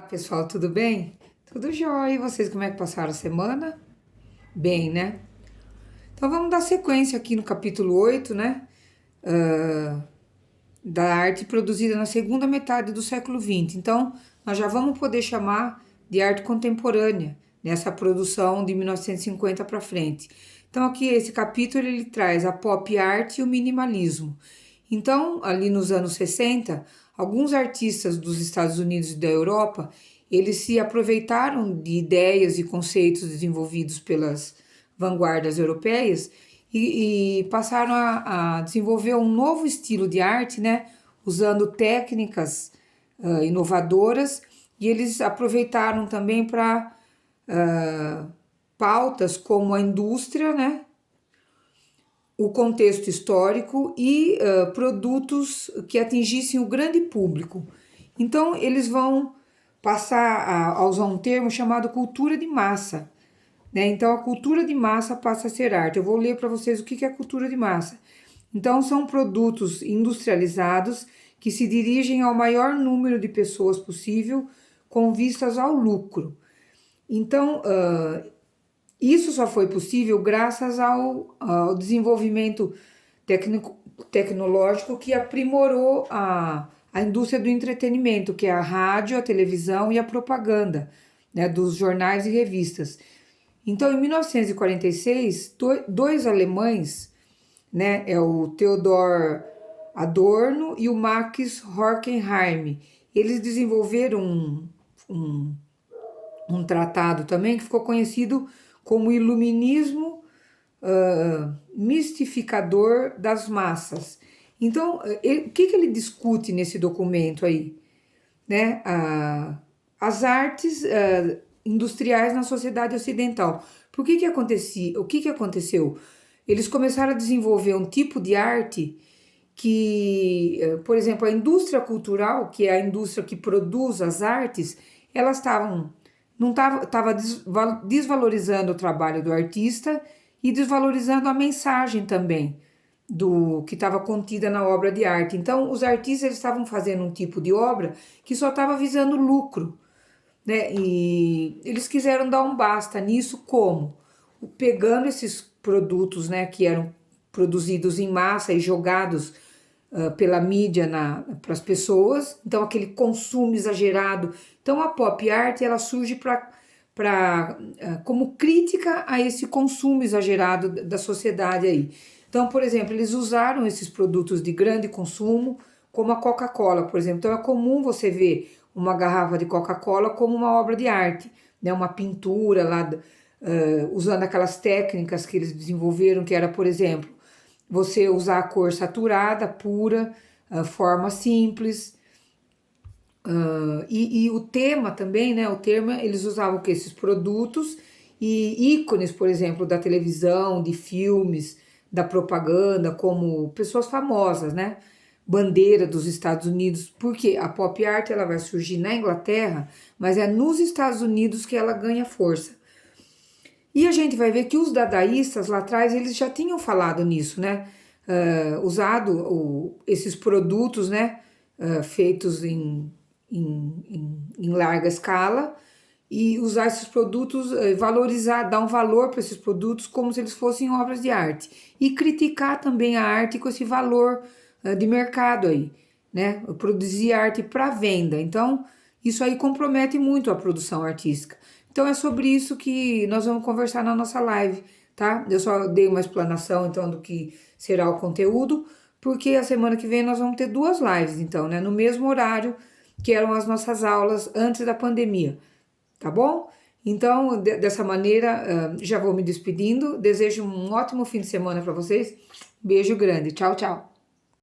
Pessoal, tudo bem? Tudo jóia. E vocês, como é que passaram a semana? Bem, né? Então vamos dar sequência aqui no capítulo 8, né? Ah, da arte produzida na segunda metade do século XX. Então, nós já vamos poder chamar de arte contemporânea, nessa produção de 1950 para frente. Então, aqui esse capítulo ele traz a pop art e o minimalismo. Então, ali nos anos 60, alguns artistas dos Estados Unidos e da Europa, eles se aproveitaram de ideias e conceitos desenvolvidos pelas vanguardas europeias e passaram a desenvolver um novo estilo de arte, né? Usando técnicas inovadoras, e eles aproveitaram também para pautas como a indústria, né? O contexto histórico e produtos que atingissem o grande público. Então, eles vão passar a usar um termo chamado cultura de massa, né? Então, a cultura de massa passa a ser arte. Eu vou ler para vocês o que é cultura de massa. Então, são produtos industrializados que se dirigem ao maior número de pessoas possível com vistas ao lucro. Então, isso só foi possível graças ao desenvolvimento tecnológico que aprimorou a indústria do entretenimento, que é a rádio, a televisão e a propaganda, né, dos jornais e revistas. Então, em 1946, dois alemães, né, é o Theodor Adorno e o Max Horkheim, eles desenvolveram um tratado também que ficou conhecido como Iluminismo mistificador das massas. Então, o que ele discute nesse documento aí? Né? As artes industriais na sociedade ocidental. Por que acontecia? O que aconteceu? Eles começaram a desenvolver um tipo de arte que, por exemplo, a indústria cultural, que é a indústria que produz as artes, elas não estava desvalorizando o trabalho do artista e desvalorizando a mensagem também do que estava contida na obra de arte. Então, os artistas eles estavam fazendo um tipo de obra que só estava visando lucro, né? E eles quiseram dar um basta nisso como? Pegando esses produtos, né, que eram produzidos em massa e jogados pela mídia para as pessoas, então aquele consumo exagerado. Então a pop art ela surge como crítica a esse consumo exagerado da sociedade aí. Então, por exemplo, eles usaram esses produtos de grande consumo, como a Coca-Cola, por exemplo. Então é comum você ver uma garrafa de Coca-Cola como uma obra de arte, né? Uma pintura lá, usando aquelas técnicas que eles desenvolveram, que era, por exemplo, você usar a cor saturada, pura, forma simples. E o tema também, né? O tema, eles usavam que esses produtos e ícones, por exemplo, da televisão, de filmes, da propaganda, como pessoas famosas, né? Bandeira dos Estados Unidos, porque a pop art ela vai surgir na Inglaterra, mas é nos Estados Unidos que ela ganha força. E a gente vai ver que os dadaístas lá atrás, eles já tinham falado nisso, né? Usado esses produtos, né? Feitos em larga escala e usar esses produtos, valorizar, dar um valor para esses produtos como se eles fossem obras de arte. E criticar também a arte com esse valor de mercado aí, né? Produzir arte para venda. Então, isso aí compromete muito a produção artística. Então é sobre isso que nós vamos conversar na nossa live, tá? Eu só dei uma explanação então do que será o conteúdo, porque a semana que vem nós vamos ter duas lives, então, né? No mesmo horário que eram as nossas aulas antes da pandemia, tá bom? Então, dessa maneira, já vou me despedindo. Desejo um ótimo fim de semana para vocês. Beijo grande. Tchau, tchau.